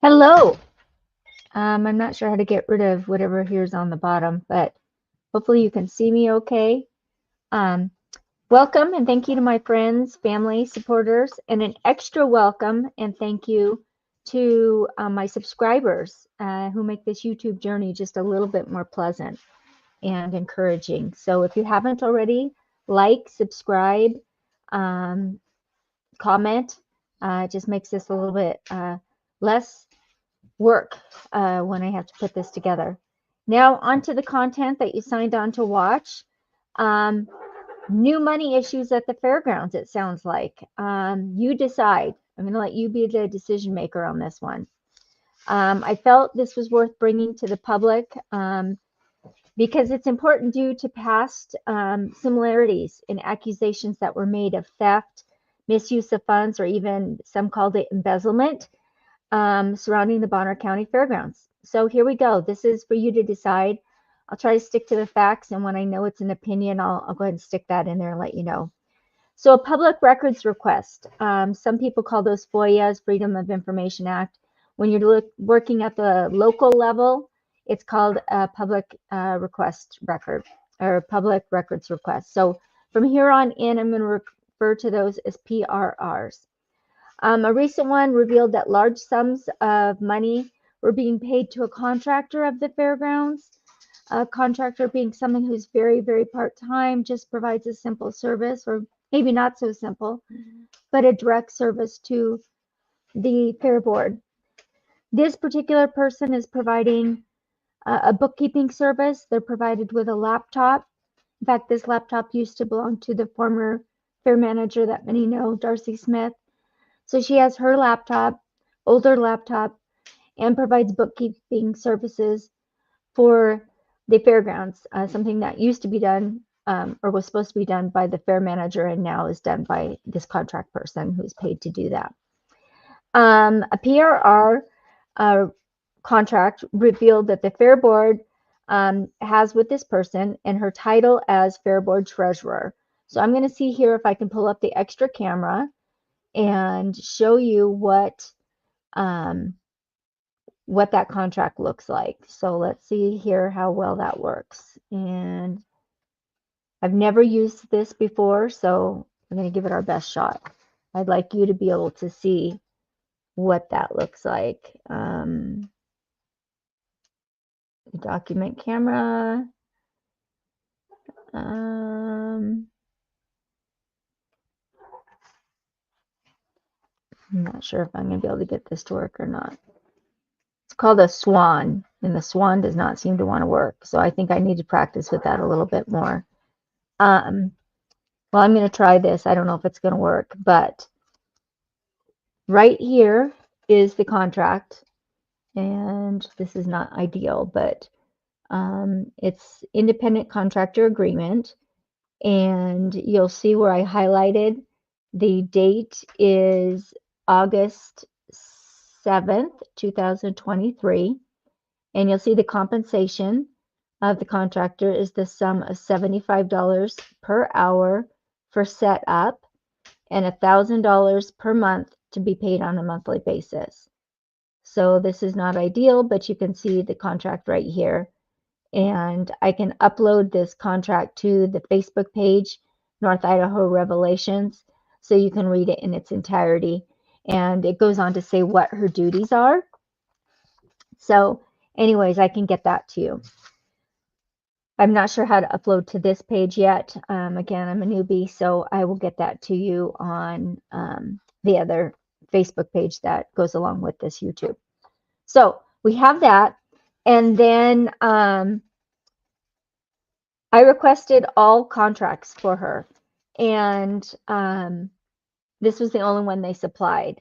Hello. I'm not sure how to get rid of whatever here's on the bottom, but hopefully you can see me okay. Um, Welcome and thank you to my friends, family, supporters, and an extra welcome and thank you to my subscribers who make this YouTube journey just a little bit more pleasant and encouraging. So if you haven't already, like, subscribe, um, comment. It just makes this a little bit less work when I have to put this together. Now onto the content that you signed on to watch. Um, New money issues at the fairgrounds, it sounds like. You decide. I'm going to let you be the decision maker on this one. I felt this was worth bringing to the public because it's important due to past similarities in accusations that were made of theft, misuse of funds, or even some called it embezzlement surrounding the Bonner County Fairgrounds. So here we go. This is for you to decide. I'll try to stick to the facts, and when I know it's an opinion, I'll go ahead and stick that in there and let you know. So a public records request. Some people call those FOIAs, Freedom of Information Act. When you're working at the local level, it's called a public request record or public records request. So from here on in, I'm going to refer to those as PRRs. A recent one revealed that large sums of money were being paid to a contractor of the fairgrounds. A contractor being someone who's very, very part-time, just provides a simple service, or maybe not so simple, but a direct service to the fair board. This particular person is providing a bookkeeping service. They're provided with a laptop. In fact, this laptop used to belong to the former fair manager that many know, Darcy Smith. So she has her laptop, older laptop, and provides bookkeeping services for the fairgrounds, something that used to be done or was supposed to be done by the fair manager and now is done by this contract person who's paid to do that. A PRR contract revealed that the fair board has with this person and her title as fair board treasurer. So I'm going to see here if I can pull up the extra camera and show you what that contract looks like. So let's see here how well that works. And I've never used this before, so I'm going to give it our best shot. I'd like you to be able to see what that looks like. Document camera. I'm not sure if I'm going to be able to get this to work or not. It's called a swan, and the swan does not seem to want to work. So I think I need to practice with that a little bit more. Well, I'm going to try this. I don't know if it's going to work, but right here is the contract. And this is not ideal, but it's independent contractor agreement. And you'll see where I highlighted the date is August 7th, 2023. And you'll see the compensation of the contractor is the sum of $75 per hour for setup and $1,000 per month to be paid on a monthly basis. So this is not ideal, but you can see the contract right here. And I can upload this contract to the Facebook page, North Idaho Revelations, so you can read it in its entirety. And it goes on to say what her duties are. So anyways, I can get that to you. I'm not sure how to upload to this page yet. Again, I'm a newbie, so I will get that to you on the other Facebook page that goes along with this YouTube. So we have that. And then I requested all contracts for her. And this was the only one they supplied.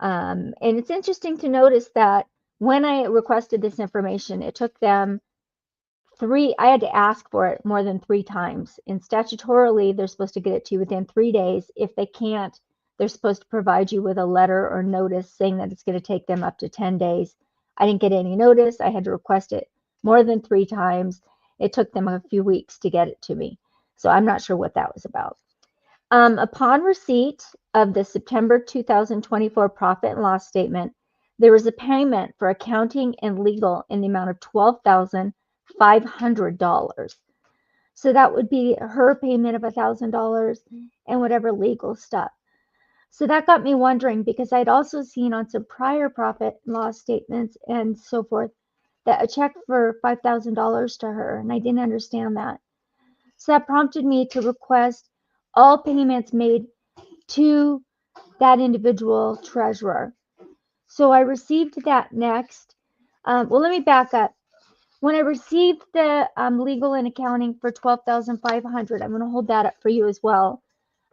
And it's interesting to notice that when I requested this information, it took them I had to ask for it more than 3 times. And statutorily, they're supposed to get it to you within 3 days. If they can't, they're supposed to provide you with a letter or notice saying that it's going to take them up to 10 days. I didn't get any notice. I had to request it more than 3 times. It took them a few weeks to get it to me. So I'm not sure what that was about. Upon receipt of the September 2024 profit and loss statement, there was a payment for accounting and legal in the amount of $12,500. So that would be her payment of $1,000 and whatever legal stuff. So that got me wondering, because I'd also seen on some prior profit and loss statements and so forth that a check for $5,000 to her, and I didn't understand that. So that prompted me to request all payments made to that individual treasurer. So I received that next. Well, let me back up. When I received the legal and accounting for $12,500, I'm going to hold that up for you as well.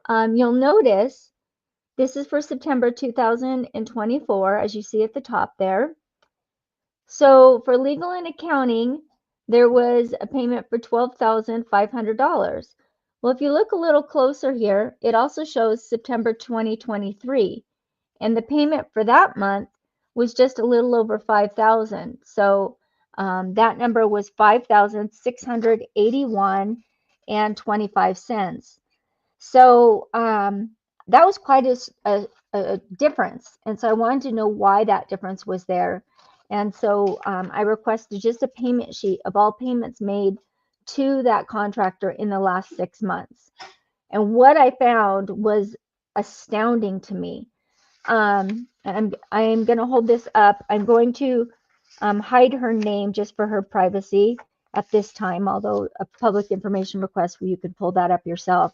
You'll notice this is for September 2024, as you see at the top there. So for legal and accounting, there was a payment for $12,500. Well, if you look a little closer here, it also shows September 2023, and the payment for that month was just a little over $5,000. So that number was $5,681 and 25 cents. So that was quite a difference. And so I wanted to know why that difference was there. And so I requested just a payment sheet of all payments made to that contractor in the last 6 months. And what I found was astounding to me. And I am going to hold this up. I'm going to hide her name just for her privacy at this time, although a public information request where you could pull that up yourself.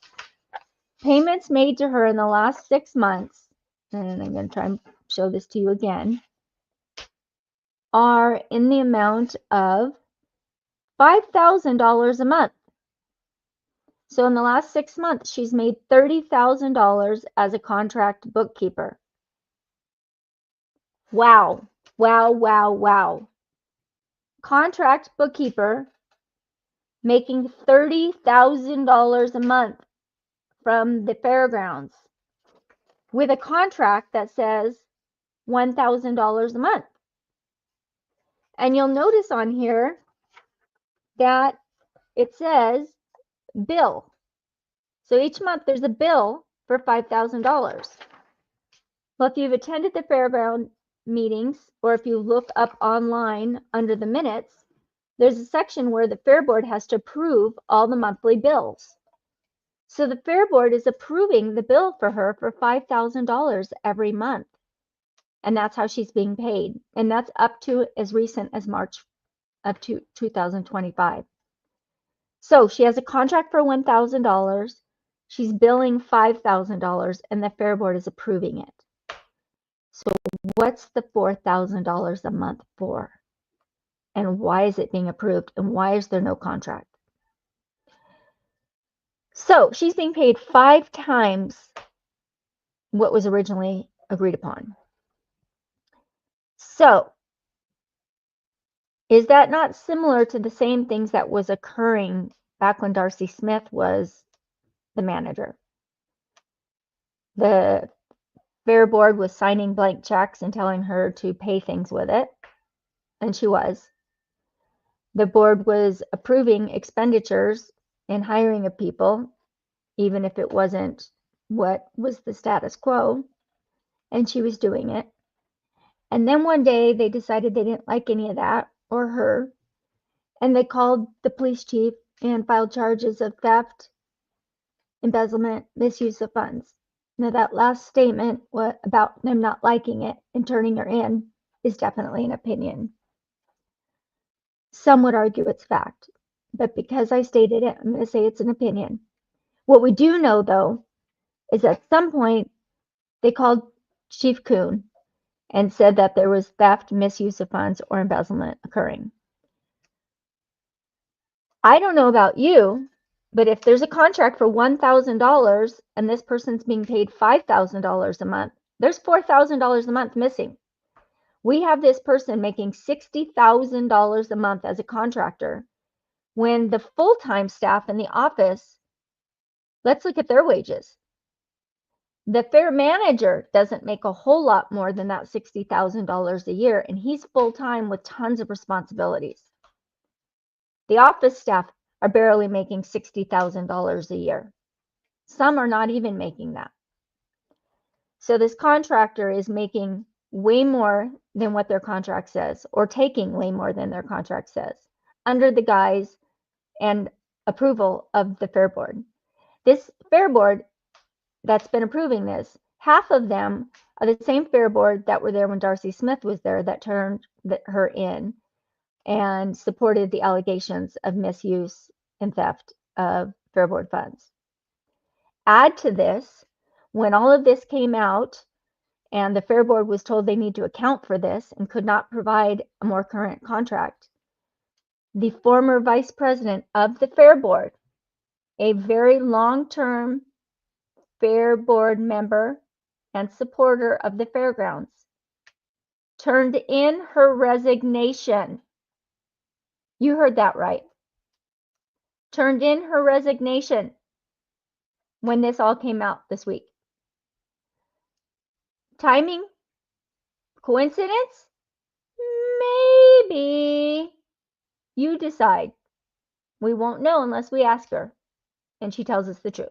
Payments made to her in the last 6 months, and I'm going to try and show this to you again, are in the amount of $5,000 a month. So in the last 6 months, she's made $30,000 as a contract bookkeeper. Wow, wow, wow, wow. Contract bookkeeper making $30,000 a month from the fairgrounds with a contract that says $1,000 a month. And you'll notice on here that it says bill. So each month there's a bill for $5,000. Well, if you've attended the fairground meetings, or if you look up online under the minutes, there's a section where the fair board has to approve all the monthly bills. So the fair board is approving the bill for her for $5,000 every month. And that's how she's being paid. And that's up to as recent as March of 2025. So she has a contract for $1,000. She's billing $5,000, and the fair board is approving it. So what's the $4,000 a month for? And why is it being approved? And why is there no contract? So she's being paid 5 times what was originally agreed upon. So is that not similar to the same things that was occurring back when Darcy Smith was the manager? The fair board was signing blank checks and telling her to pay things with it, and she was. The board was approving expenditures and hiring of people, even if it wasn't what was the status quo, and she was doing it. And then one day they decided they didn't like any of that or her, and they called the police chief and filed charges of theft, embezzlement, misuse of funds. Now that last statement about them not liking it and turning her in is definitely an opinion. Some would argue it's fact, but because I stated it, I'm going to say it's an opinion. What we do know, though, is at some point they called Chief Kuhn and said that there was theft, misuse of funds, or embezzlement occurring. I don't know about you, but if there's a contract for $1,000 and this person's being paid $5,000 a month, there's $4,000 a month missing. We have this person making $60,000 a month as a contractor when the full-time staff in the office, let's look at their wages. The fair manager doesn't make a whole lot more than that $60,000 a year, and he's full-time with tons of responsibilities. The office staff are barely making $60,000 a year. Some are not even making that. So this contractor is making way more than what their contract says, or taking way more than their contract says, under the guise and approval of the Fair Board. This Fair Board that's been approving this, half of them are the same Fair Board that were there when Darcy Smith was there, that turned her in and supported the allegations of misuse and theft of Fair Board funds. Add to this, when all of this came out and the Fair Board was told they need to account for this and could not provide a more current contract, the former vice president of the Fair Board, a very long-term Fair Board member and supporter of the fairgrounds, turned in her resignation. You heard that right. Turned in her resignation when this all came out this week. Timing? Coincidence? Maybe. You decide. We won't know unless we ask her and she tells us the truth.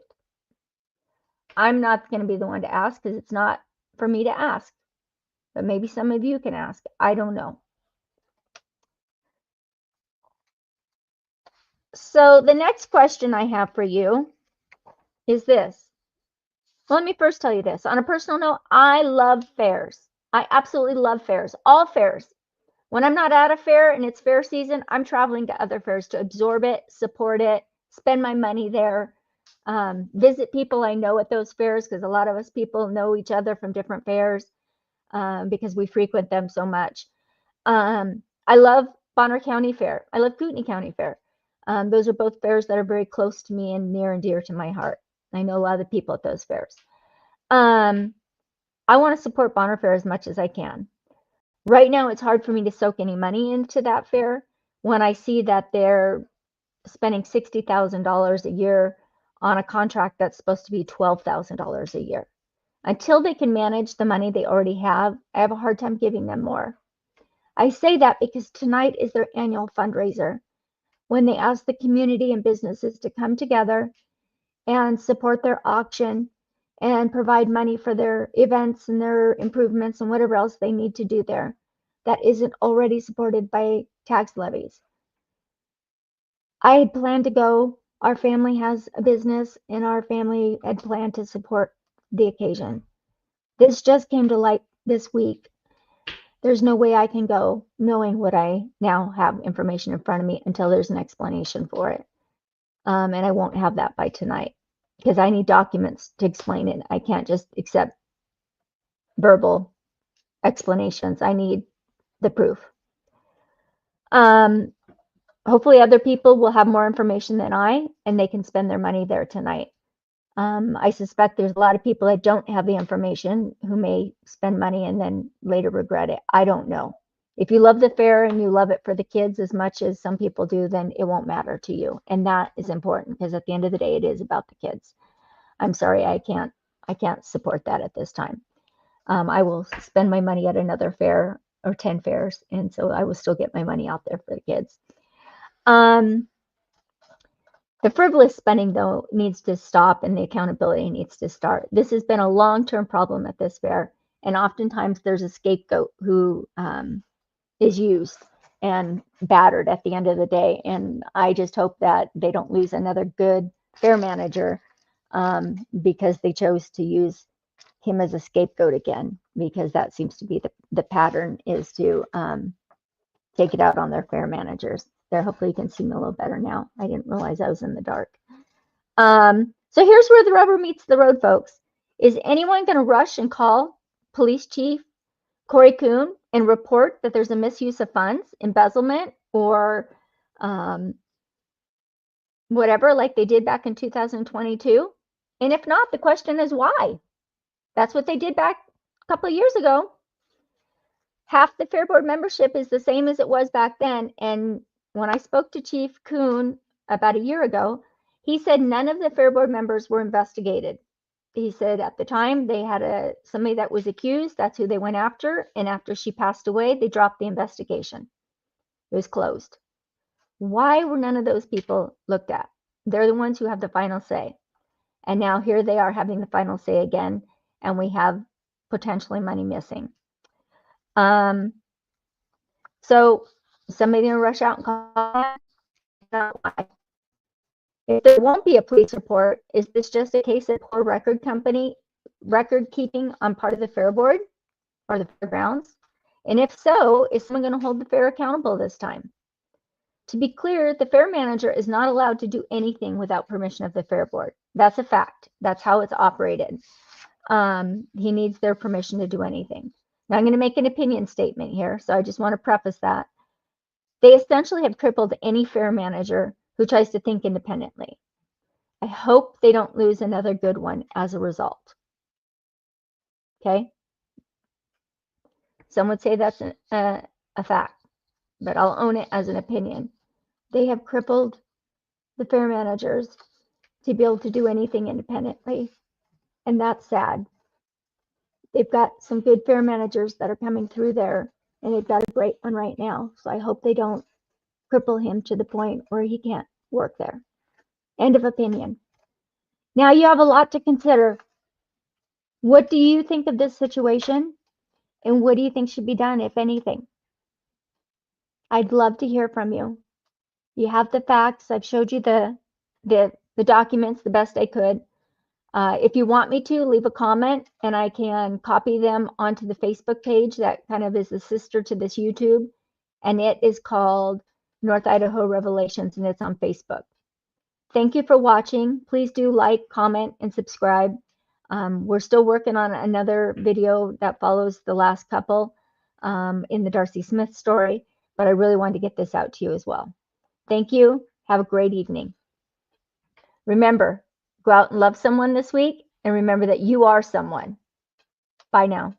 I'm not going to be the one to ask because it's not for me to ask. But maybe some of you can ask. I don't know. So the next question I have for you is this. Well, let me first tell you this. On a personal note, I love fairs. I absolutely love fairs. All fairs. When I'm not at a fair and it's fair season, I'm traveling to other fairs to absorb it, support it, spend my money there, visit people I know at those fairs, because a lot of us people know each other from different fairs because we frequent them so much. I love Bonner County Fair. I love Kootenai County Fair. Those are both fairs that are very close to me and near and dear to my heart. I know a lot of the people at those fairs. I want to support Bonner Fair as much as I can. Right now, it's hard for me to soak any money into that fair when I see that they're spending $60,000 a year on a contract that's supposed to be $12,000 a year. Until they can manage the money they already have, I have a hard time giving them more. I say that because tonight is their annual fundraiser, when they ask the community and businesses to come together and support their auction and provide money for their events and their improvements and whatever else they need to do there that isn't already supported by tax levies. I had planned to go. Our family has a business and our family had planned to support the occasion. This just came to light this week. There's no way I can go knowing what I now have information in front of me until there's an explanation for it. And I won't have that by tonight because I need documents to explain it. I can't just accept verbal explanations. I need the proof. Hopefully other people will have more information than I, and they can spend their money there tonight. I suspect there's a lot of people that don't have the information who may spend money and then later regret it. I don't know. If you love the fair and you love it for the kids as much as some people do, then it won't matter to you. And that is important because at the end of the day, it is about the kids. I'm sorry, I can't support that at this time. I will spend my money at another fair or 10 fairs, and so I will still get my money out there for the kids. The frivolous spending, though, needs to stop and the accountability needs to start. This has been a long-term problem at this fair, and oftentimes there's a scapegoat who is used and battered at the end of the day. And I just hope that they don't lose another good fair manager because they chose to use him as a scapegoat again, because that seems to be the pattern, is to take it out on their fair managers. There, hopefully you can see me a little better now. I didn't realize I was in the dark. So here's where the rubber meets the road, folks. Is anyone going to rush and call Police Chief Corey Kuhn and report that there's a misuse of funds, embezzlement, or whatever, like they did back in 2022? And if not, the question is why? That's what they did back a couple of years ago. Half the Fair Board membership is the same as it was back then. And when I spoke to Chief Kuhn about a year ago, he said none of the Fair Board members were investigated. He said at the time they had somebody that was accused. That's who they went after. And after she passed away, they dropped the investigation. It was closed. Why were none of those people looked at? They're the ones who have the final say. And now here they are having the final say again, and we have potentially money missing. So somebody gonna rush out and call? Not why. If there won't be a police report, is this just a case of poor record keeping on part of the fair board or the fairgrounds? And if so, is someone going to hold the fair accountable this time? To be clear, the fair manager is not allowed to do anything without permission of the fair board. That's a fact. That's how it's operated. He needs their permission to do anything. Now I'm going to make an opinion statement here, so I just want to preface that. They essentially have crippled any fair manager who tries to think independently. I hope they don't lose another good one as a result. Okay? Some would say that's a fact, but I'll own it as an opinion. They have crippled the fair managers to be able to do anything independently, and that's sad. They've got some good fair managers that are coming through there, and they've got a great one right now, so I hope they don't cripple him to the point where he can't work there. End of opinion. Now you have a lot to consider. What do you think of this situation? And what do you think should be done, if anything? I'd love to hear from you. You have the facts. I've showed you the documents the best I could. If you want me to, leave a comment and I can copy them onto the Facebook page that kind of is the sister to this YouTube. And it is called North Idaho Revelations, and it's on Facebook. Thank you for watching. Please do like, comment, and subscribe. We're still working on another video that follows the last couple in the Darcy Smith story, but I really wanted to get this out to you as well. Thank you. Have a great evening. Remember, go out and love someone this week, and remember that you are someone. Bye now.